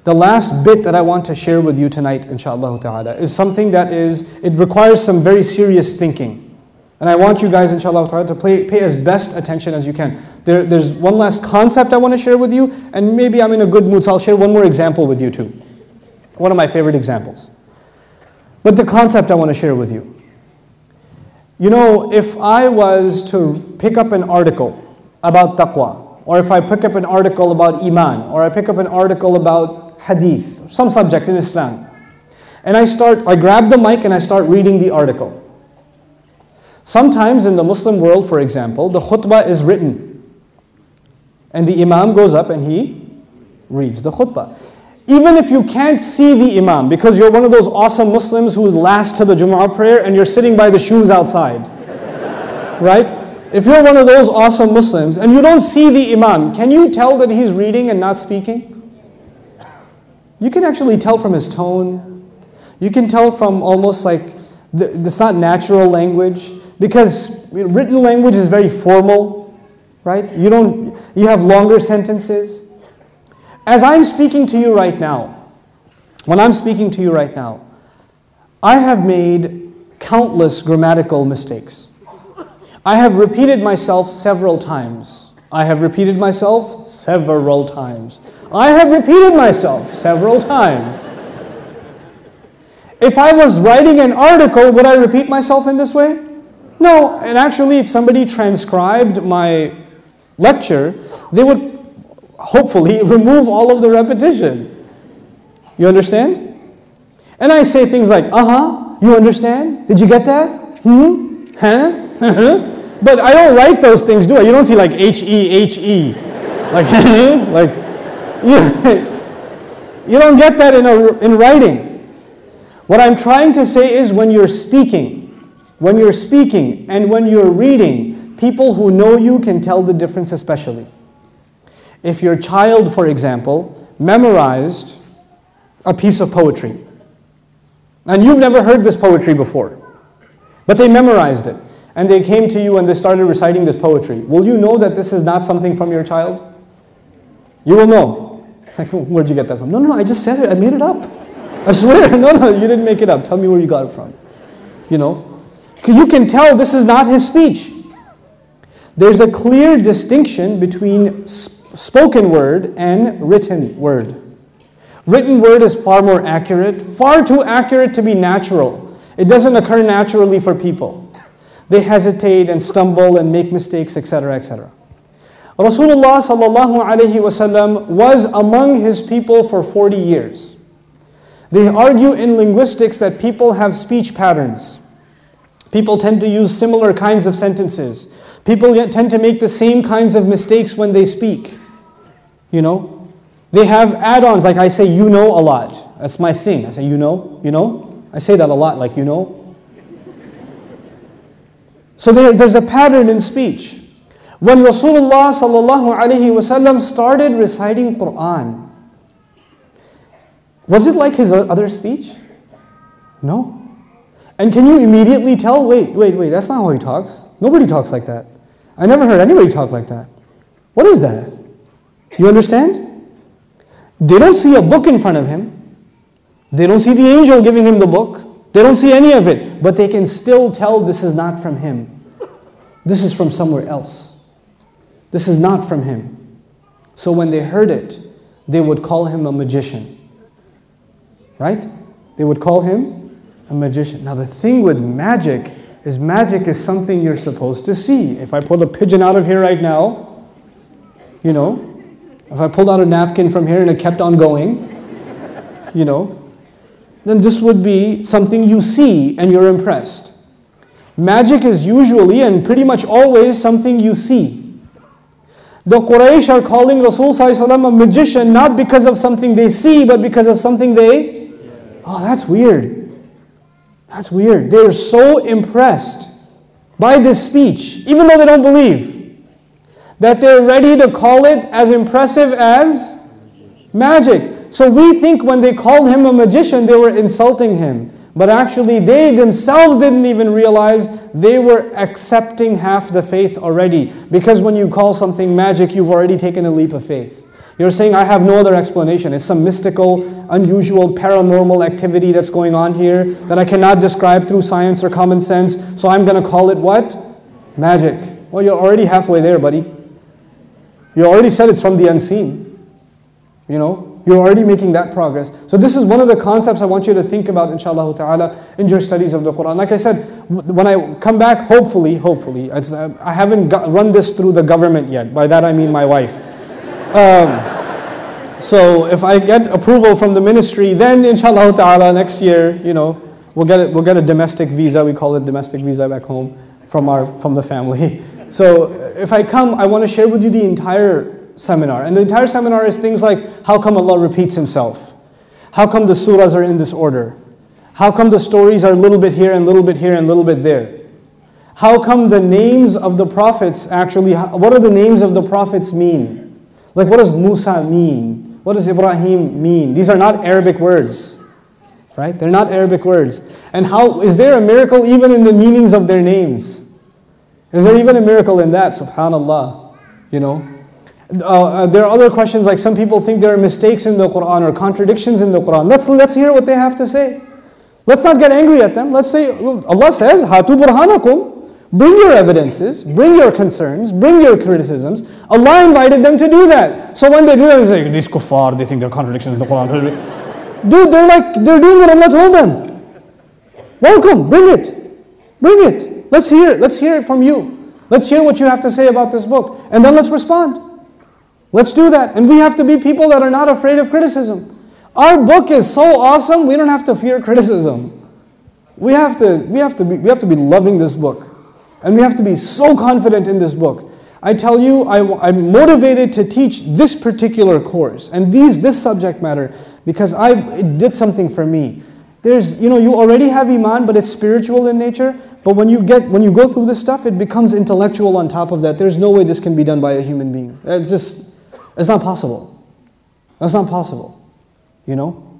The last bit that I want to share with you tonight, inshallah ta'ala, is something that it requires some very serious thinking. And I want you guys, inshallah ta'ala, to pay as best attention as you can. There's one last concept I want to share with you, and maybe I'm in a good mood, so I'll share one more example with you too. One of my favorite examples. But the concept I want to share with you. You know, if I was to pick up an article about taqwa, or if I pick up an article about iman, or I pick up an article about hadith, some subject in Islam, and I grab the mic and I start reading the article. Sometimes in the Muslim world, for example, the khutbah is written, and the imam goes up and he reads the khutbah. Even if you can't see the imam, because you're one of those awesome Muslims who's last to the Jumu'ah prayer and you're sitting by the shoes outside, right? If you're one of those awesome Muslims and you don't see the imam, can you tell that he's reading and not speaking? You can actually tell from his tone. You can tell from almost like, it's not natural language, because written language is very formal, right? You have longer sentences. As I'm speaking to you right now, when I'm speaking to you right now, I have made countless grammatical mistakes. I have repeated myself several times. I have repeated myself several times. I have repeated myself several times. If I was writing an article, would I repeat myself in this way? No. And actually, if somebody transcribed my lecture, they would hopefully remove all of the repetition. You understand? And I say things like, you understand? Did you get that? Huh? But I don't write those things, do I? You don't see like H-E. Like, you don't get that in writing. What I'm trying to say is when you're speaking and when you're reading, people who know you can tell the difference especially. If your child, for example, memorized a piece of poetry, and you've never heard this poetry before, but they memorized it, and they came to you and they started reciting this poetry, will you know that this is not something from your child? You will know. Like, where'd you get that from? No, I just said it, I made it up. I swear, no, you didn't make it up. Tell me where you got it from. You know? You can tell this is not his speech. There's a clear distinction between spoken word and written word. Written word is far more accurate, far too accurate to be natural. It doesn't occur naturally for people. They hesitate and stumble and make mistakes, etc., etc. Rasulullah sallallahu alaihi wasallam was among his people for 40 years. They argue in linguistics that people have speech patterns. People tend to use similar kinds of sentences. People tend to make the same kinds of mistakes when they speak. You know? They have add-ons, like I say, you know, a lot. That's my thing. I say, you know. I say that a lot, like, you know. So there's a pattern in speech. When Rasulullah sallallahu alaihi wasallam started reciting Quran, was it like his other speech? No. And can you immediately tell, wait, that's not how he talks. Nobody talks like that. I never heard anybody talk like that. What is that? You understand? They don't see a book in front of him. They don't see the angel giving him the book. They don't see any of it. But they can still tell this is not from him. This is from somewhere else. This is not from him. So when they heard it, they would call him a magician. Right? They would call him a magician. Now the thing with magic is something you're supposed to see. If I pulled a pigeon out of here right now, you know, if I pulled out a napkin from here and it kept on going, you know, then this would be something you see and you're impressed. Magic is usually and pretty much always something you see. The Quraysh are calling Rasul sallallahu alaihi wasallam a magician not because of something they see, but because of something they... Oh, that's weird. That's weird. They're so impressed by this speech, even though they don't believe, that they're ready to call it as impressive as magic. So we think when they called him a magician, they were insulting him. But actually they themselves didn't even realize they were accepting half the faith already. Because when you call something magic, you've already taken a leap of faith. You're saying, I have no other explanation. It's some mystical, unusual, paranormal activity that's going on here that I cannot describe through science or common sense, so I'm going to call it what? Magic. Well, you're already halfway there, buddy. You already said it's from the unseen. You know, you're already making that progress. So this is one of the concepts I want you to think about, inshallah ta'ala, in your studies of the Quran. Like I said, when I come back, hopefully, I haven't run this through the government yet. By that I mean my wife. So if I get approval from the ministry, then inshallah ta'ala next year, you know, we'll get a domestic visa. We call it domestic visa back home from the family. So if I come, I want to share with you the entire seminar. And the entire seminar is things like, how come Allah repeats Himself? How come the surahs are in this order? How come the stories are a little bit here and a little bit here and a little bit there? How come the names of the prophets actually, what do the names of the prophets mean? Like, what does Musa mean? What does Ibrahim mean? These are not Arabic words, right? They're not Arabic words. And how, is there a miracle even in the meanings of their names? Is there even a miracle in that? Subhanallah, you know? There are other questions, like some people think there are mistakes in the Quran or contradictions in the Quran. Let's hear what they have to say. Let's not get angry at them. Let's say, Allah says, Hatu burhanakum. Bring your evidences, bring your concerns, bring your criticisms. Allah invited them to do that. So when they do that, they say, these kuffar, they think there are contradictions in the Quran. Dude, they're doing what Allah told them. Welcome, bring it. Bring it. Let's hear it from you. Let's hear what you have to say about this book. And then let's respond. Let's do that. And we have to be people that are not afraid of criticism. Our book is so awesome, we don't have to fear criticism. We have to be loving this book. And we have to be so confident in this book. I tell you, I'm motivated to teach this particular course and this subject matter because it did something for me. There's, you know, you already have Iman, but it's spiritual in nature. But when you go through this stuff, it becomes intellectual on top of that. There's no way this can be done by a human being. It's not possible. That's not possible, you know.